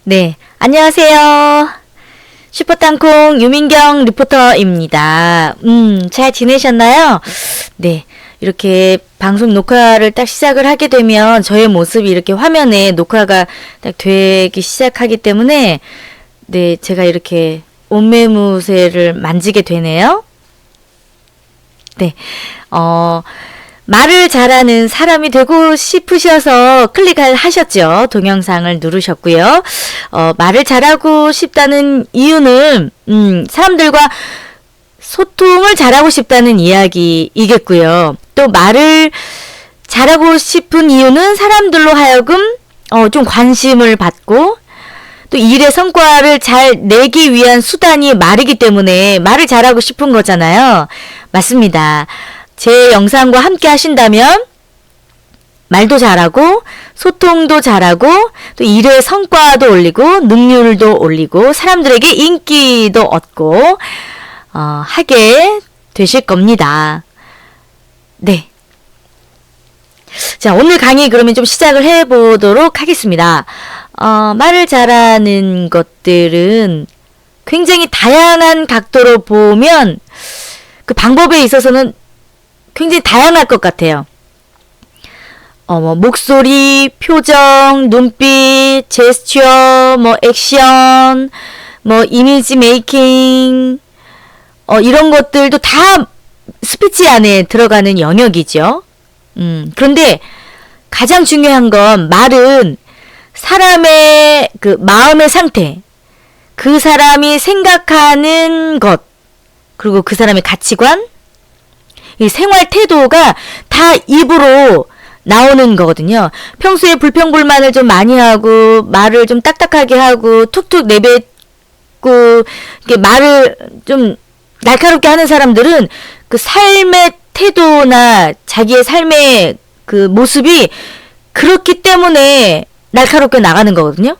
네, 안녕하세요. 슈퍼땅콩 유민경 리포터입니다. 잘 지내셨나요? 네, 이렇게 방송 녹화를 딱 시작을 하게 되면 저의 모습이 이렇게 화면에 녹화가 딱 되기 시작하기 때문에 네, 제가 이렇게 옷매무새를 만지게 되네요. 네, 말을 잘하는 사람이 되고 싶으셔서 클릭을 하셨죠. 동영상을 누르셨고요. 말을 잘하고 싶다는 이유는 사람들과 소통을 잘하고 싶다는 이야기이겠고요. 또 말을 잘하고 싶은 이유는 사람들로 하여금 좀 관심을 받고 또 일의 성과를 잘 내기 위한 수단이 말이기 때문에 말을 잘하고 싶은 거잖아요. 맞습니다. 제 영상과 함께 하신다면 말도 잘하고 소통도 잘하고 또 일의 성과도 올리고 능률도 올리고 사람들에게 인기도 얻고 하게 되실 겁니다. 네. 자, 오늘 강의 그러면 좀 시작을 해보도록 하겠습니다. 말을 잘하는 것들은 굉장히 다양한 각도로 보면 그 방법에 있어서는 굉장히 다양할 것 같아요. 뭐 목소리, 표정, 눈빛, 제스처, 뭐 액션, 뭐 이미지 메이킹, 이런 것들도 다 스피치 안에 들어가는 영역이죠. 그런데 가장 중요한 건 말은 사람의 그 마음의 상태, 그 사람이 생각하는 것, 그리고 그 사람의 가치관, 이 생활 태도가 다 입으로 나오는 거거든요. 평소에 불평불만을 좀 많이 하고 말을 좀 딱딱하게 하고 툭툭 내뱉고 이렇게 말을 좀 날카롭게 하는 사람들은 그 삶의 태도나 자기의 삶의 그 모습이 그렇기 때문에 날카롭게 나가는 거거든요.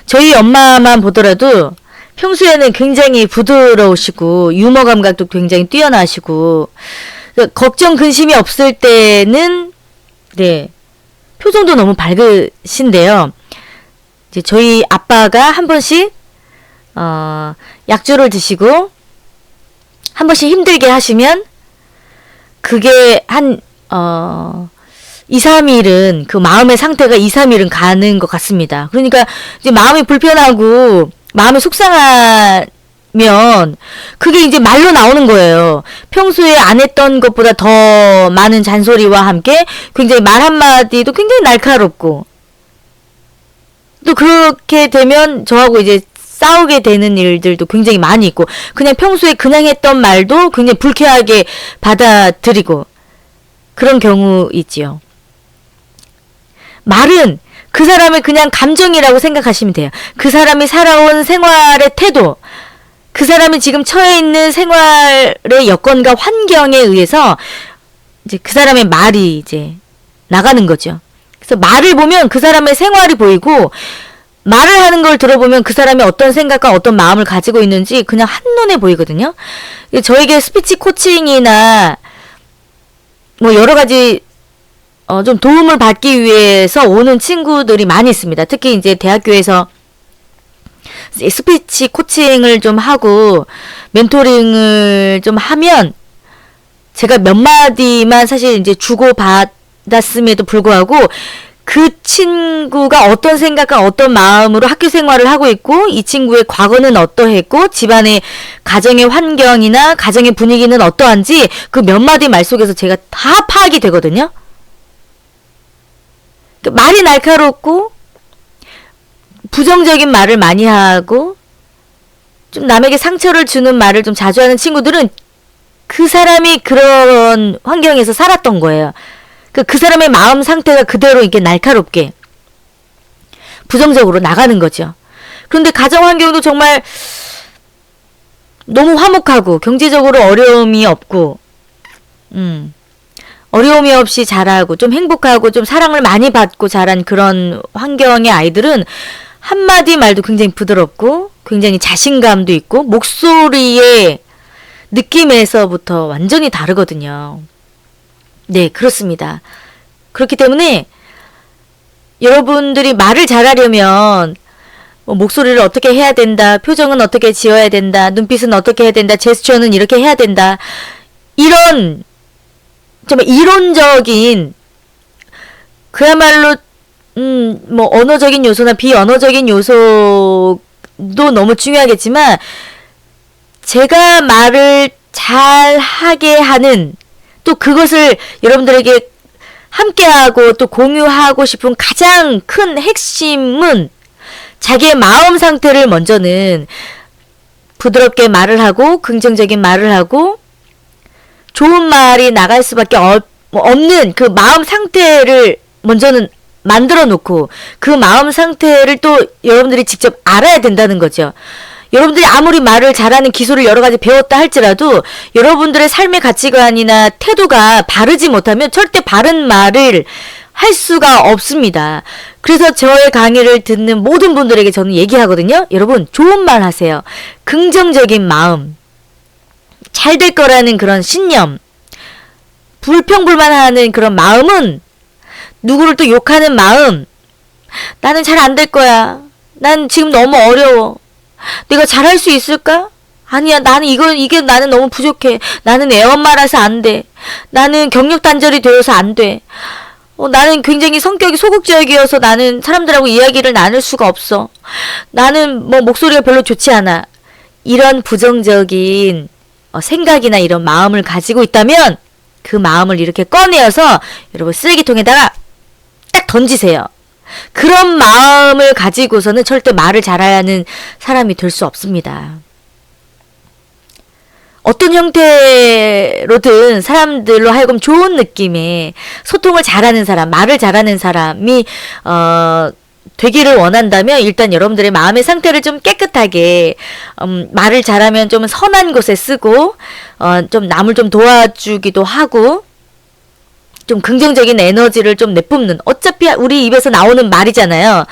저희 엄마만 보더라도 평소에는 굉장히 부드러우시고 유머 감각도 굉장히 뛰어나시고 걱정 근심이 없을 때는 네 표정도 너무 밝으신데요. 이제 저희 아빠가 한 번씩 약주를 드시고 한 번씩 힘들게 하시면 그게 한 2, 3일은 그 마음의 상태가 2, 3일은 가는 것 같습니다. 그러니까 이제 마음이 불편하고 마음이 속상하면 그게 이제 말로 나오는 거예요. 평소에 안 했던 것보다 더 많은 잔소리와 함께 굉장히 말 한마디도 굉장히 날카롭고 또 그렇게 되면 저하고 이제 싸우게 되는 일들도 굉장히 많이 있고 그냥 평소에 그냥 했던 말도 굉장히 불쾌하게 받아들이고 그런 경우 있지요. 말은 그 사람의 그냥 감정이라고 생각하시면 돼요. 그 사람이 살아온 생활의 태도, 그 사람이 지금 처해 있는 생활의 여건과 환경에 의해서 이제 그 사람의 말이 이제 나가는 거죠. 그래서 말을 보면 그 사람의 생활이 보이고 말을 하는 걸 들어보면 그 사람이 어떤 생각과 어떤 마음을 가지고 있는지 그냥 한눈에 보이거든요. 저에게 스피치 코칭이나 뭐 여러 가지 좀 도움을 받기 위해서 오는 친구들이 많이 있습니다. 특히 이제 대학교에서 스피치 코칭을 좀 하고 멘토링을 좀 하면 제가 몇 마디만 사실 이제 주고받았음에도 불구하고 그 친구가 어떤 생각과 어떤 마음으로 학교 생활을 하고 있고 이 친구의 과거는 어떠했고 집안의 가정의 환경이나 가정의 분위기는 어떠한지 그 몇 마디 말 속에서 제가 다 파악이 되거든요. 말이 날카롭고 부정적인 말을 많이 하고 좀 남에게 상처를 주는 말을 좀 자주 하는 친구들은 그 사람이 그런 환경에서 살았던 거예요. 그 사람의 마음 상태가 그대로 이렇게 날카롭게 부정적으로 나가는 거죠. 그런데 가정 환경도 정말 너무 화목하고 경제적으로 어려움이 없고 어려움이 없이 자라고 좀 행복하고 좀 사랑을 많이 받고 자란 그런 환경의 아이들은 한마디 말도 굉장히 부드럽고 굉장히 자신감도 있고 목소리의 느낌에서부터 완전히 다르거든요. 네, 그렇습니다. 그렇기 때문에 여러분들이 말을 잘하려면 뭐 목소리를 어떻게 해야 된다, 표정은 어떻게 지어야 된다, 눈빛은 어떻게 해야 된다, 제스처는 이렇게 해야 된다. 이런 정말 이론적인 그야말로 뭐 언어적인 요소나 비언어적인 요소도 너무 중요하겠지만 제가 말을 잘하게 하는 또 그것을 여러분들에게 함께하고 또 공유하고 싶은 가장 큰 핵심은 자기의 마음 상태를 먼저는 부드럽게 말을 하고 긍정적인 말을 하고 좋은 말이 나갈 수밖에 없는 그 마음 상태를 먼저는 만들어 놓고 그 마음 상태를 또 여러분들이 직접 알아야 된다는 거죠. 여러분들이 아무리 말을 잘하는 기술을 여러 가지 배웠다 할지라도 여러분들의 삶의 가치관이나 태도가 바르지 못하면 절대 바른 말을 할 수가 없습니다. 그래서 저의 강의를 듣는 모든 분들에게 저는 얘기하거든요. 여러분 좋은 말 하세요. 긍정적인 마음, 잘 될 거라는 그런 신념, 불평불만하는 그런 마음은 누구를 또 욕하는 마음, 나는 잘 안 될 거야. 난 지금 너무 어려워. 내가 잘할 수 있을까? 아니야, 나는 이게 나는 너무 부족해. 나는 애엄마라서 안 돼. 나는 경력 단절이 되어서 안 돼. 나는 굉장히 성격이 소극적이어서 나는 사람들하고 이야기를 나눌 수가 없어. 나는 뭐 목소리가 별로 좋지 않아. 이런 부정적인 생각이나 이런 마음을 가지고 있다면 그 마음을 이렇게 꺼내어서 여러분 쓰레기통에다가 딱 던지세요. 그런 마음을 가지고서는 절대 말을 잘하는 사람이 될 수 없습니다. 어떤 형태로든 사람들로 하여금 좋은 느낌의 소통을 잘하는 사람, 말을 잘하는 사람이 되기를 원한다면 일단 여러분들의 마음의 상태를 좀 깨끗하게 말을 잘하면 좀 선한 곳에 쓰고 좀 남을 좀 도와주기도 하고 좀 긍정적인 에너지를 좀 내뿜는 어차피 우리 입에서 나오는 말이잖아요.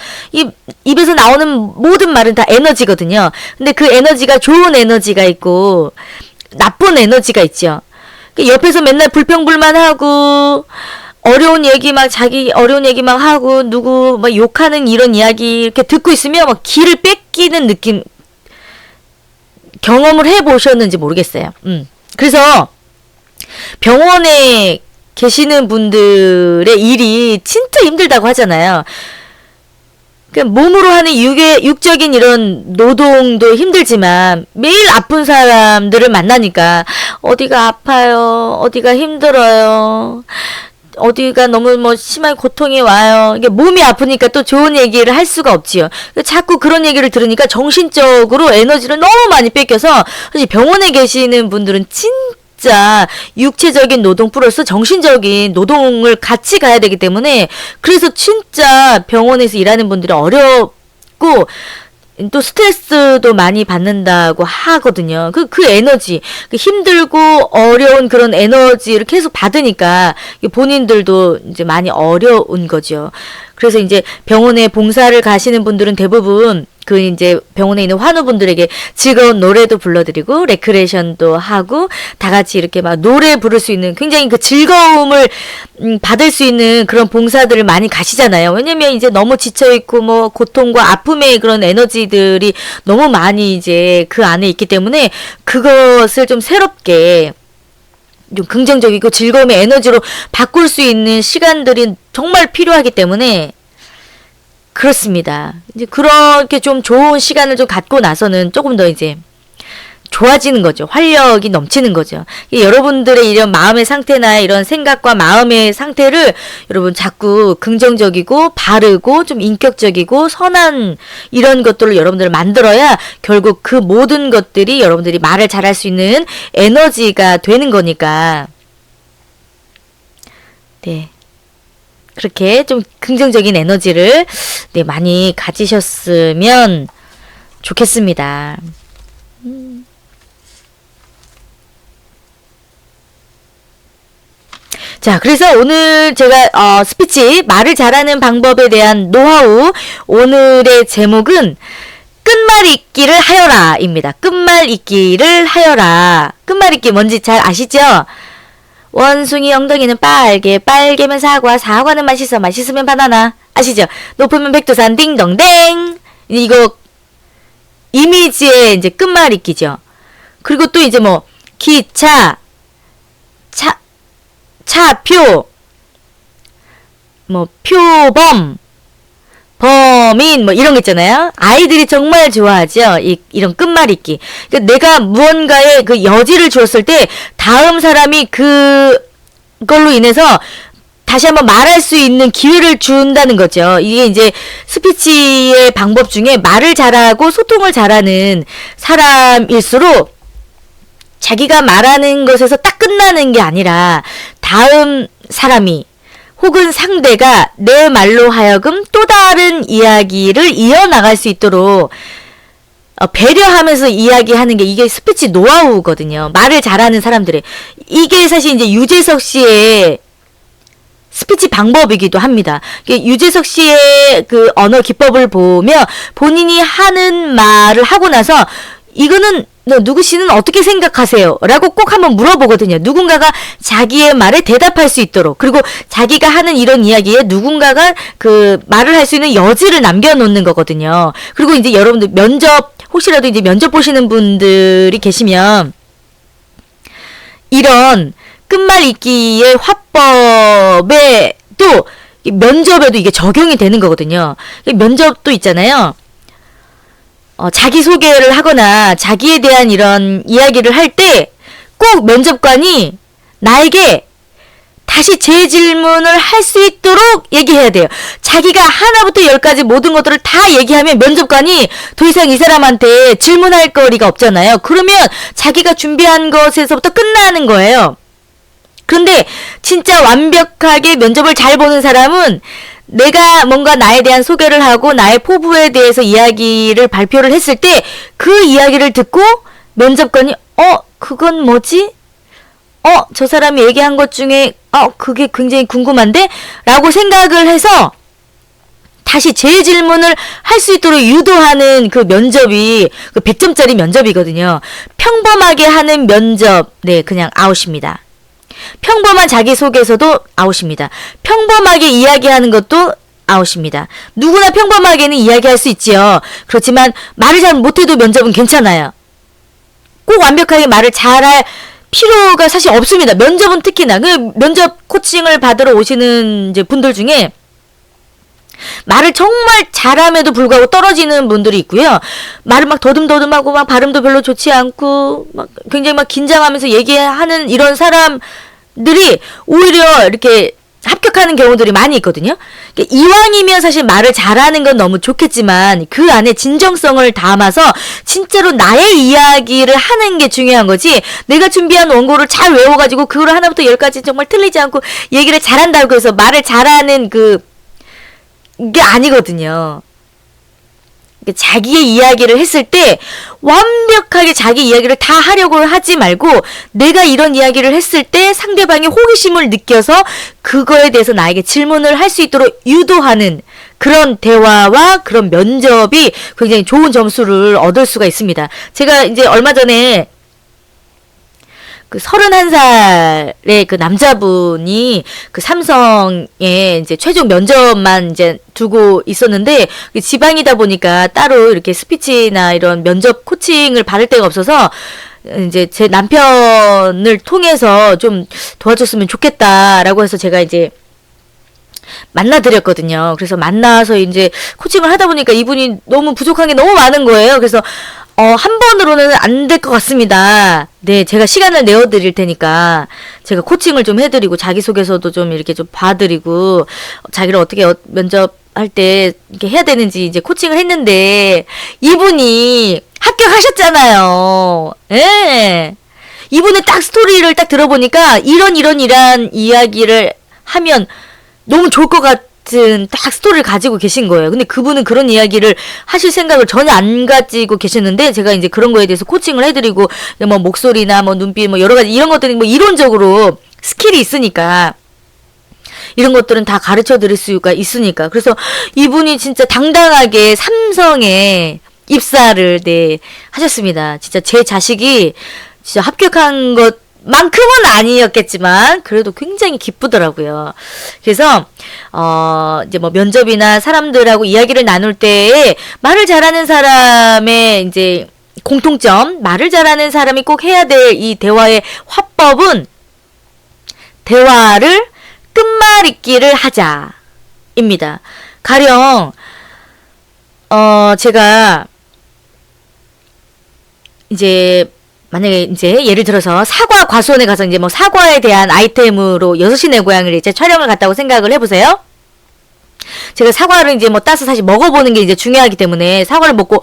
입에서 나오는 모든 말은 다 에너지거든요. 근데 그 에너지가 좋은 에너지가 있고 나쁜 에너지가 있죠. 옆에서 맨날 불평불만하고 어려운 얘기 막 자기 어려운 얘기 막 하고 누구 막 욕하는 이런 이야기 이렇게 듣고 있으면 막 기를 뺏기는 느낌 경험을 해보셨는지 모르겠어요. 그래서 병원에 계시는 분들의 일이 진짜 힘들다고 하잖아요. 몸으로 하는 육적인 이런 노동도 힘들지만 매일 아픈 사람들을 만나니까 어디가 아파요, 어디가 힘들어요, 어디가 너무 뭐 심한 고통이 와요. 이게 몸이 아프니까 또 좋은 얘기를 할 수가 없지요. 자꾸 그런 얘기를 들으니까 정신적으로 에너지를 너무 많이 뺏겨서 사실 병원에 계시는 분들은 진짜 육체적인 노동 플러스 정신적인 노동을 같이 가야 되기 때문에 그래서 진짜 병원에서 일하는 분들이 어렵고 또 스트레스도 많이 받는다고 하거든요. 그 에너지, 힘들고 어려운 그런 에너지를 계속 받으니까 본인들도 이제 많이 어려운 거죠. 그래서 이제 병원에 봉사를 가시는 분들은 대부분 그 이제 병원에 있는 환우분들에게 즐거운 노래도 불러드리고 레크레이션도 하고 다 같이 이렇게 막 노래 부를 수 있는 굉장히 그 즐거움을 받을 수 있는 그런 봉사들을 많이 가시잖아요. 왜냐면 이제 너무 지쳐있고 뭐 고통과 아픔의 그런 에너지들이 너무 많이 이제 그 안에 있기 때문에 그것을 좀 새롭게 좀 긍정적이고 즐거움의 에너지로 바꿀 수 있는 시간들이 정말 필요하기 때문에 그렇습니다. 이제 그렇게 좀 좋은 시간을 좀 갖고 나서는 조금 더 이제 좋아지는 거죠. 활력이 넘치는 거죠. 여러분들의 이런 마음의 상태나 이런 생각과 마음의 상태를 여러분 자꾸 긍정적이고 바르고 좀 인격적이고 선한 이런 것들을 여러분들 만들어야 결국 그 모든 것들이 여러분들이 말을 잘할 수 있는 에너지가 되는 거니까. 네. 그렇게 좀 긍정적인 에너지를 네, 많이 가지셨으면 좋겠습니다. 자, 그래서 오늘 제가 스피치 말을 잘하는 방법에 대한 노하우 오늘의 제목은 끝말잇기를 하여라 입니다. 끝말잇기를 하여라. 끝말잇기 뭔지 잘 아시죠? 원숭이 엉덩이는 빨개, 빨개면 사과, 사과는 맛있어, 맛있으면 바나나. 아시죠? 높으면 백두산 딩동댕. 이거 이미지의 이제 끝말잇기죠. 그리고 또 이제 뭐 기차, 차표, 뭐 표범, 범인 뭐 이런 거 있잖아요. 아이들이 정말 좋아하죠. 이런 끝말잇기. 그러니까 내가 무언가에 그 여지를 주었을 때 다음 사람이 그걸로 인해서 다시 한번 말할 수 있는 기회를 준다는 거죠. 이게 이제 스피치의 방법 중에 말을 잘하고 소통을 잘하는 사람일수록 자기가 말하는 것에서 딱 끝나는 게 아니라 다음 사람이 혹은 상대가 내 말로 하여금 또 다른 이야기를 이어나갈 수 있도록 배려하면서 이야기하는 게 이게 스피치 노하우거든요. 말을 잘하는 사람들의. 이게 사실 이제 유재석 씨의 스피치 방법이기도 합니다. 유재석 씨의 그 언어 기법을 보며 본인이 하는 말을 하고 나서 이거는 누구 씨는 어떻게 생각하세요? 라고 꼭 한번 물어보거든요. 누군가가 자기의 말에 대답할 수 있도록. 그리고 자기가 하는 이런 이야기에 누군가가 그 말을 할 수 있는 여지를 남겨놓는 거거든요. 그리고 이제 여러분들 혹시라도 이제 면접 보시는 분들이 계시면 이런 끝말잇기의 화법에 또 면접에도 이게 적용이 되는 거거든요. 면접도 있잖아요. 자기소개를 하거나 자기에 대한 이런 이야기를 할 때 꼭 면접관이 나에게 다시 재질문을 할 수 있도록 얘기해야 돼요. 자기가 하나부터 열까지 모든 것들을 다 얘기하면 면접관이 더 이상 이 사람한테 질문할 거리가 없잖아요. 그러면 자기가 준비한 것에서부터 끝나는 거예요. 그런데 진짜 완벽하게 면접을 잘 보는 사람은 내가 뭔가 나에 대한 소개를 하고 나의 포부에 대해서 이야기를 발표를 했을 때 그 이야기를 듣고 면접관이 그건 뭐지? 저 사람이 얘기한 것 중에 그게 굉장히 궁금한데? 라고 생각을 해서 다시 재질문을 할 수 있도록 유도하는 그 면접이 그 100점짜리 면접이거든요. 평범하게 하는 면접, 네, 그냥 아웃입니다. 평범한 자기소개에서도 아웃입니다. 평범하게 이야기하는 것도 아웃입니다. 누구나 평범하게는 이야기할 수 있지요. 그렇지만 말을 잘 못해도 면접은 괜찮아요. 꼭 완벽하게 말을 잘할 필요가 사실 없습니다. 면접은 특히나. 그 면접 코칭을 받으러 오시는 이제 분들 중에 말을 정말 잘함에도 불구하고 떨어지는 분들이 있고요. 말을 막 더듬더듬하고 막 발음도 별로 좋지 않고 막 굉장히 막 긴장하면서 얘기하는 이런 사람들이 오히려 이렇게 합격하는 경우들이 많이 있거든요. 이왕이면 사실 말을 잘하는 건 너무 좋겠지만 그 안에 진정성을 담아서 진짜로 나의 이야기를 하는 게 중요한 거지, 내가 준비한 원고를 잘 외워가지고 그걸 하나부터 열까지 정말 틀리지 않고 얘기를 잘한다고 해서 말을 잘하는 게 아니거든요. 자기의 이야기를 했을 때 완벽하게 자기 이야기를 다 하려고 하지 말고 내가 이런 이야기를 했을 때 상대방이 호기심을 느껴서 그거에 대해서 나에게 질문을 할 수 있도록 유도하는 그런 대화와 그런 면접이 굉장히 좋은 점수를 얻을 수가 있습니다. 제가 이제 얼마 전에 그 31살의 그 남자분이 그 삼성에 이제 최종 면접만 이제 두고 있었는데 지방이다 보니까 따로 이렇게 스피치나 이런 면접 코칭을 받을 데가 없어서 이제 제 남편을 통해서 좀 도와줬으면 좋겠다라고 해서 제가 이제 만나드렸거든요. 그래서 만나서 이제 코칭을 하다 보니까 이분이 너무 부족한 게 너무 많은 거예요. 그래서 한 번으로는 안 될 것 같습니다. 네, 제가 시간을 내어드릴 테니까 제가 코칭을 좀 해드리고 자기소개서도 좀 이렇게 좀 봐드리고 자기를 어떻게 면접할 때 이렇게 해야 되는지 이제 코칭을 했는데 이분이 합격하셨잖아요. 예. 이분의 딱 스토리를 딱 들어보니까 이런 이야기를 하면 너무 좋을 것 같은 딱 스토리를 가지고 계신 거예요. 근데 그분은 그런 이야기를 하실 생각을 전혀 안 가지고 계셨는데 제가 이제 그런 거에 대해서 코칭을 해드리고 뭐 목소리나 뭐 눈빛 뭐 여러 가지 이런 것들이 뭐 이론적으로 스킬이 있으니까 이런 것들은 다 가르쳐 드릴 수가 있으니까. 그래서 이분이 진짜 당당하게 삼성에 입사를 하셨습니다. 진짜 제 자식이 진짜 합격한 것 만큼은 아니었겠지만 그래도 굉장히 기쁘더라고요. 그래서 이제 뭐 면접이나 사람들하고 이야기를 나눌 때에 말을 잘하는 사람의 이제 공통점, 말을 잘하는 사람이 꼭 해야 될 이 대화의 화법은 대화를 끝말잇기를 하자입니다. 가령 제가 이제 만약에 이제 예를 들어서 사과 과수원에 가서 이제 뭐 사과에 대한 아이템으로 6시 내 고향을 이제 촬영을 갔다고 생각을 해보세요. 제가 사과를 이제 뭐 따서 사실 먹어보는 게 이제 중요하기 때문에 사과를 먹고,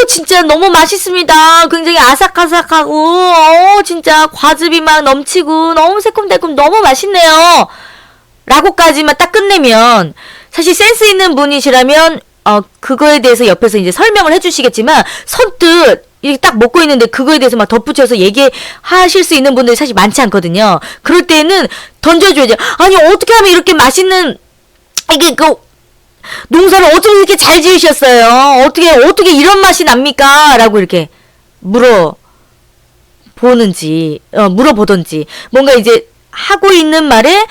진짜 너무 맛있습니다. 굉장히 아삭아삭하고, 진짜 과즙이 막 넘치고, 너무 새콤달콤 너무 맛있네요. 라고까지만 딱 끝내면, 사실 센스 있는 분이시라면, 그거에 대해서 옆에서 이제 설명을 해주시겠지만, 선뜻, 이렇게 딱 먹고 있는데 그거에 대해서 막 덧붙여서 얘기하실 수 있는 분들이 사실 많지 않거든요. 그럴 때는 던져줘야죠. 아니, 어떻게 하면 이렇게 맛있는, 이게 농사를 어떻게 이렇게 잘 지으셨어요? 어떻게 이런 맛이 납니까? 라고 이렇게 물어보던지, 뭔가 이제 하고 있는 말에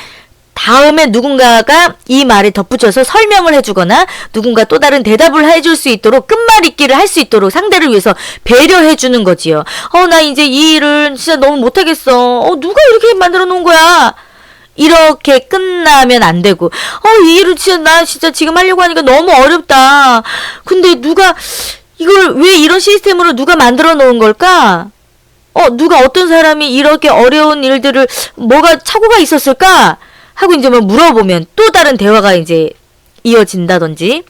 다음에 누군가가 이 말에 덧붙여서 설명을 해주거나 누군가 또 다른 대답을 해줄 수 있도록 끝말잇기를 할 수 있도록 상대를 위해서 배려해주는 거지요. 나 이제 이 일을 진짜 너무 못하겠어. 누가 이렇게 만들어 놓은 거야? 이렇게 끝나면 안 되고, 이 일을 나 진짜 지금 하려고 하니까 너무 어렵다. 근데 이걸 왜 이런 시스템으로 누가 만들어 놓은 걸까? 누가 어떤 사람이 이렇게 어려운 일들을 뭐가 착오가 있었을까? 하고 이제 뭐 물어보면 또 다른 대화가 이제 이어진다든지.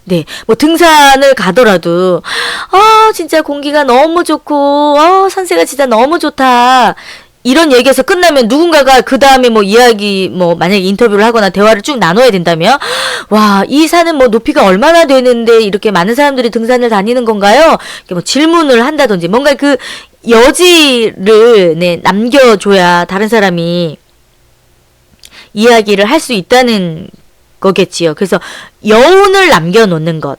네, 뭐 등산을 가더라도, 진짜 공기가 너무 좋고, 산세가 진짜 너무 좋다. 이런 얘기에서 끝나면 누군가가 그 다음에 뭐 이야기, 뭐 만약에 인터뷰를 하거나 대화를 쭉 나눠야 된다면, 와, 이 산은 뭐 높이가 얼마나 되는데 이렇게 많은 사람들이 등산을 다니는 건가요? 이렇게 뭐 질문을 한다든지, 뭔가 그 여지를 남겨줘야 다른 사람이 이야기를 할 수 있다는 거겠지요. 그래서 여운을 남겨놓는 것.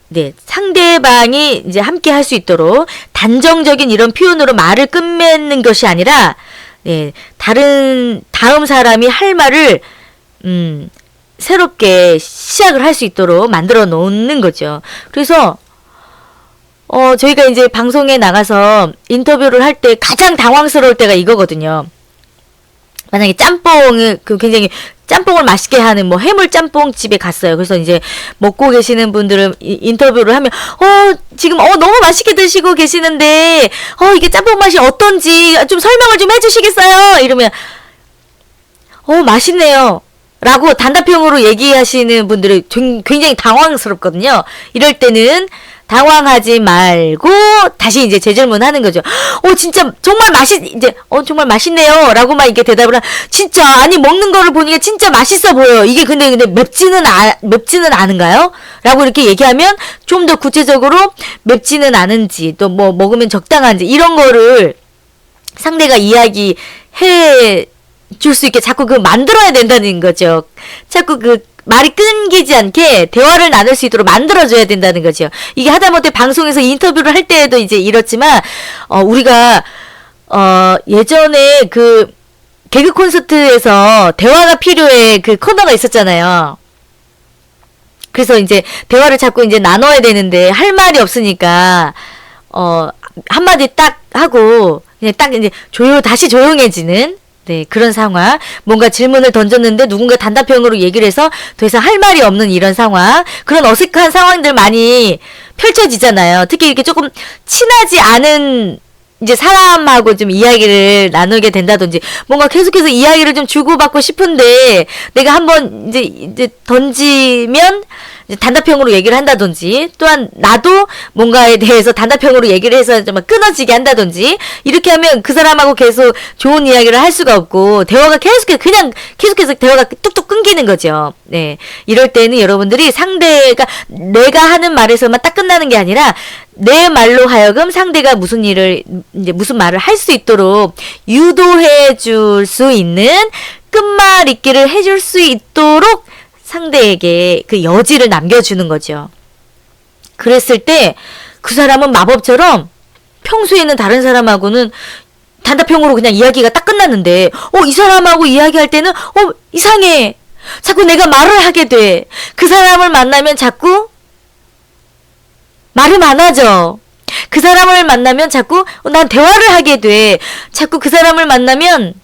네, 상대방이 이제 함께 할 수 있도록 단정적인 이런 표현으로 말을 끝맺는 것이 아니라, 다음 사람이 할 말을, 새롭게 시작을 할 수 있도록 만들어 놓는 거죠. 그래서, 저희가 이제 방송에 나가서 인터뷰를 할 때 가장 당황스러울 때가 이거거든요. 만약에 굉장히 짬뽕을 맛있게 하는 뭐 해물 짬뽕 집에 갔어요. 그래서 이제 먹고 계시는 분들은 인터뷰를 하면 지금 너무 맛있게 드시고 계시는데 이게 짬뽕 맛이 어떤지 좀 설명을 좀 해주시겠어요? 이러면 맛있네요. 라고 단답형으로 얘기하시는 분들이 굉장히 당황스럽거든요. 이럴 때는 당황하지 말고 다시 이제 재질문하는 거죠. 진짜 정말 정말 맛있네요. 라고만 이렇게 대답을 진짜 아니 먹는 거를 보니까 진짜 맛있어 보여요. 이게 근데 맵지는 않은가요? 라고 이렇게 얘기하면 좀 더 구체적으로 맵지는 않은지 또 뭐 먹으면 적당한지 이런 거를 상대가 이야기해 줄 수 있게 자꾸 만들어야 된다는 거죠. 자꾸 말이 끊기지 않게 대화를 나눌 수 있도록 만들어줘야 된다는 거죠. 이게 하다못해 방송에서 인터뷰를 할 때에도 이제 이렇지만, 우리가, 예전에 개그 콘서트에서 대화가 필요해 코너가 있었잖아요. 그래서 이제 대화를 자꾸 이제 나눠야 되는데 할 말이 없으니까, 한마디 딱 하고, 그냥 딱 이제 다시 조용해지는, 네, 그런 상황. 뭔가 질문을 던졌는데 누군가 단답형으로 얘기를 해서 더 이상 할 말이 없는 이런 상황. 그런 어색한 상황들 많이 펼쳐지잖아요. 특히 이렇게 조금 친하지 않은 이제 사람하고 좀 이야기를 나누게 된다든지 뭔가 계속해서 이야기를 좀 주고받고 싶은데 내가 한번 이제 던지면 단답형으로 얘기를 한다든지 또한 나도 뭔가에 대해서 단답형으로 얘기를 해서 좀 끊어지게 한다든지 이렇게 하면 그 사람하고 계속 좋은 이야기를 할 수가 없고 대화가 계속해서 대화가 뚝뚝 끊기는 거죠. 네. 이럴 때는 여러분들이 상대가 내가 하는 말에서만 딱 끝나는 게 아니라 내 말로 하여금 상대가 무슨 말을 할 수 있도록 유도해 줄 수 있는 끝말잇기를 해줄 수 있도록 상대에게 그 여지를 남겨주는 거죠. 그랬을 때 그 사람은 마법처럼 평소에는 다른 사람하고는 단답형으로 그냥 이야기가 딱 끝났는데, 이 사람하고 이야기할 때는, 이상해. 자꾸 내가 말을 하게 돼. 그 사람을 만나면 자꾸 말이 많아져. 그 사람을 만나면 자꾸 난 대화를 하게 돼. 자꾸 그 사람을 만나면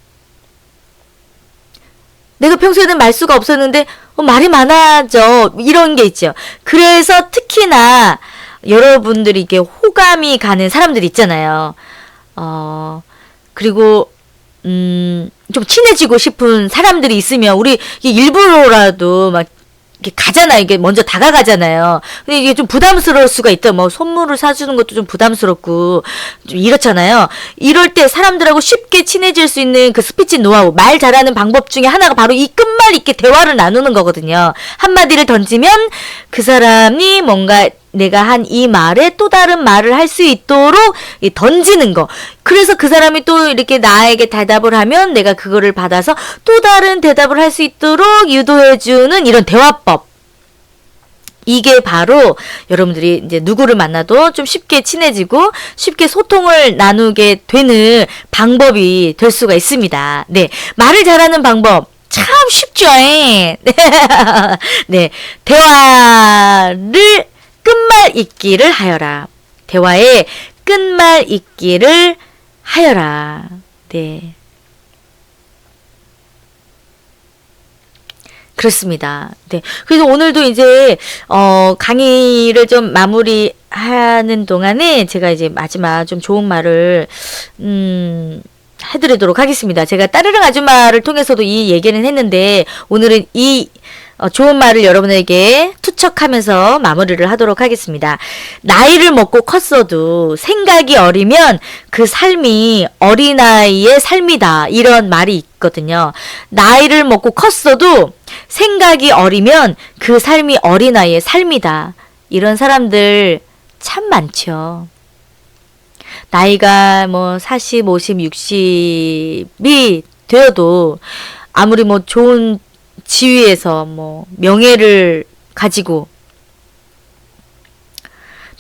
내가 평소에는 말수가 없었는데 말이 많아져. 이런 게 있죠. 그래서 특히나 여러분들이 이게 호감이 가는 사람들 있잖아요. 그리고 좀 친해지고 싶은 사람들이 있으면 우리 일부러라도 막 이렇게 가잖아요. 이게 먼저 다가가잖아요. 근데 이게 좀 부담스러울 수가 있다. 뭐 선물을 사주는 것도 좀 부담스럽고 좀 이렇잖아요. 이럴 때 사람들하고 쉽게 친해질 수 있는 그 스피치 노하우, 말 잘하는 방법 중에 하나가 바로 이 끝말 잇게 대화를 나누는 거거든요. 한마디를 던지면 그 사람이 뭔가 내가 한 이 말에 또 다른 말을 할 수 있도록 던지는 거. 그래서 그 사람이 또 이렇게 나에게 대답을 하면 내가 그거를 받아서 또 다른 대답을 할 수 있도록 유도해주는 이런 대화법. 이게 바로 여러분들이 이제 누구를 만나도 좀 쉽게 친해지고 쉽게 소통을 나누게 되는 방법이 될 수가 있습니다. 네. 말을 잘하는 방법. 참 쉽죠. 네. 네. 대화를 끝말 잇기를 하여라. 대화에 끝말 잇기를 하여라. 네. 그렇습니다. 네. 그래서 오늘도 이제, 강의를 좀 마무리하는 동안에 제가 이제 마지막 좀 좋은 말을, 해드리도록 하겠습니다. 제가 따르릉 아줌마를 통해서도 이 얘기는 했는데, 오늘은 이 좋은 말을 여러분에게 투척하면서 마무리를 하도록 하겠습니다. 나이를 먹고 컸어도 생각이 어리면 그 삶이 어린아이의 삶이다. 이런 말이 있거든요. 나이를 먹고 컸어도 생각이 어리면 그 삶이 어린아이의 삶이다. 이런 사람들 참 많죠. 나이가 뭐 40, 50, 60이 되어도 아무리 뭐 좋은 지위에서 뭐 명예를 가지고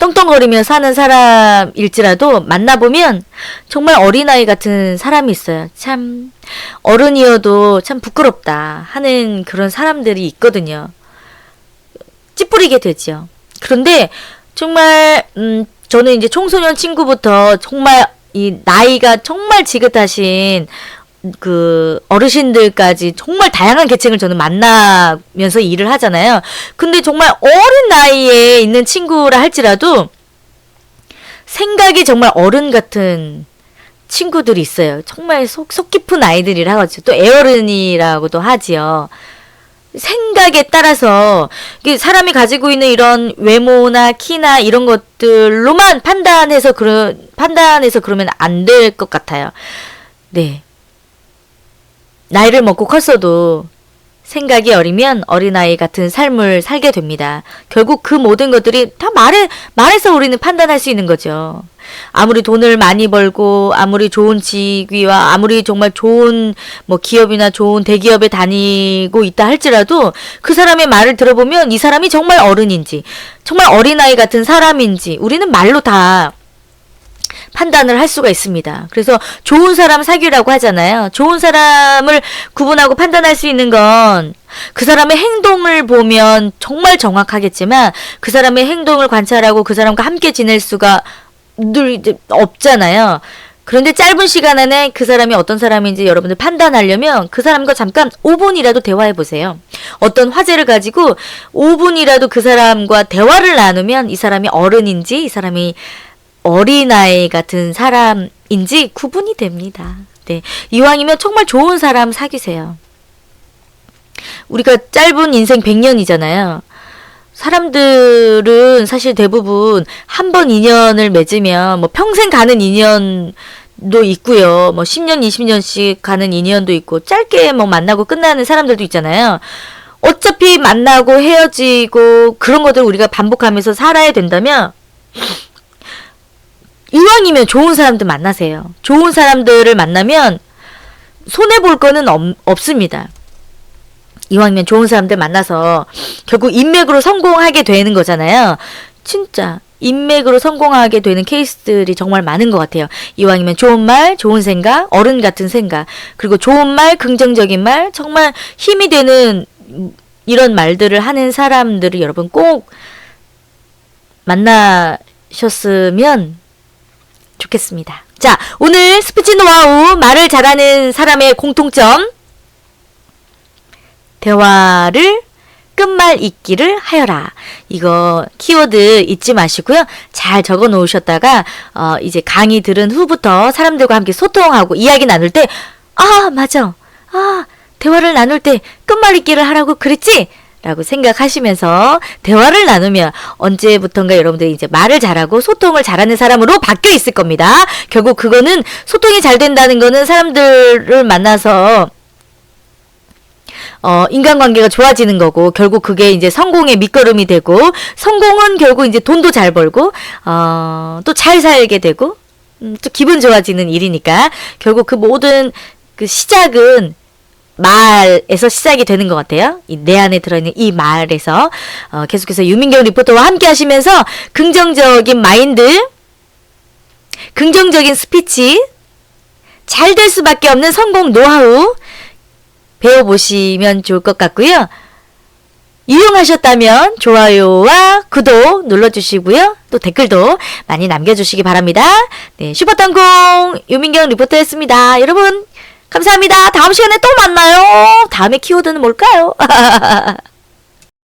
떵떵거리며 사는 사람일지라도 만나보면 정말 어린아이 같은 사람이 있어요. 참 어른이어도 참 부끄럽다 하는 그런 사람들이 있거든요. 찌푸리게 되죠. 그런데 정말 저는 이제 청소년 친구부터 정말 이 나이가 정말 지긋하신 그 어르신들까지 정말 다양한 계층을 저는 만나면서 일을 하잖아요. 근데 정말 어린 나이에 있는 친구라 할지라도 생각이 정말 어른 같은 친구들이 있어요. 정말 속 깊은 아이들이라 하죠. 또 애어른이라고도 하지요. 생각에 따라서 사람이 가지고 있는 이런 외모나 키나 이런 것들로만 판단해서 그러면 안 될 것 같아요. 네. 나이를 먹고 컸어도 생각이 어리면 어린아이 같은 삶을 살게 됩니다. 결국 그 모든 것들이 다 말에서 우리는 판단할 수 있는 거죠. 아무리 돈을 많이 벌고 아무리 좋은 직위와 아무리 정말 좋은 뭐 기업이나 좋은 대기업에 다니고 있다 할지라도 그 사람의 말을 들어보면 이 사람이 정말 어른인지 정말 어린아이 같은 사람인지 우리는 말로 다 판단을 할 수가 있습니다. 그래서 좋은 사람 사귀라고 하잖아요. 좋은 사람을 구분하고 판단할 수 있는 건 그 사람의 행동을 보면 정말 정확하겠지만 그 사람의 행동을 관찰하고 그 사람과 함께 지낼 수가 늘 이제 없잖아요. 그런데 짧은 시간 안에 그 사람이 어떤 사람인지 여러분들 판단하려면 그 사람과 잠깐 5분이라도 대화해 보세요. 어떤 화제를 가지고 5분이라도 그 사람과 대화를 나누면 이 사람이 어른인지 이 사람이 어린아이 같은 사람인지 구분이 됩니다. 네. 이왕이면 정말 좋은 사람 사귀세요. 우리가 짧은 인생 100년이잖아요. 사람들은 사실 대부분 한 번 인연을 맺으면 뭐 평생 가는 인연도 있고요. 뭐 10년, 20년씩 가는 인연도 있고 짧게 뭐 만나고 끝나는 사람들도 있잖아요. 어차피 만나고 헤어지고 그런 것들 우리가 반복하면서 살아야 된다면 이왕이면 좋은 사람들 만나세요. 좋은 사람들을 만나면 손해볼 거는 없습니다. 이왕이면 좋은 사람들 만나서 결국 인맥으로 성공하게 되는 거잖아요. 진짜 인맥으로 성공하게 되는 케이스들이 정말 많은 것 같아요. 이왕이면 좋은 말, 좋은 생각, 어른 같은 생각, 그리고 좋은 말, 긍정적인 말, 정말 힘이 되는 이런 말들을 하는 사람들을 여러분 꼭 만나셨으면 좋겠습니다. 자, 오늘 스피치 노하우, 말을 잘하는 사람의 공통점, 대화를 끝말 잇기를 하여라. 이거 키워드 잊지 마시고요. 잘 적어 놓으셨다가 이제 강의 들은 후부터 사람들과 함께 소통하고 이야기 나눌 때 맞아. 대화를 나눌 때 끝말 잇기를 하라고 그랬지? 라고 생각하시면서 대화를 나누면 언제부턴가 여러분들이 이제 말을 잘하고 소통을 잘하는 사람으로 바뀌어 있을 겁니다. 결국 그거는 소통이 잘 된다는 거는 사람들을 만나서 인간관계가 좋아지는 거고, 결국 그게 이제 성공의 밑거름이 되고, 성공은 결국 이제 돈도 잘 벌고, 또 잘 살게 되고, 또 기분 좋아지는 일이니까, 결국 그 모든 그 시작은 말에서 시작이 되는 것 같아요. 내 안에 들어있는 이 말에서, 계속해서 유민경 리포터와 함께 하시면서, 긍정적인 마인드, 긍정적인 스피치, 잘 될 수밖에 없는 성공 노하우, 배워보시면 좋을 것 같고요. 유용하셨다면 좋아요와 구독 눌러주시고요. 또 댓글도 많이 남겨주시기 바랍니다. 네, 슈퍼땅콩 유민경 리포터였습니다. 여러분 감사합니다. 다음 시간에 또 만나요. 다음에 키워드는 뭘까요?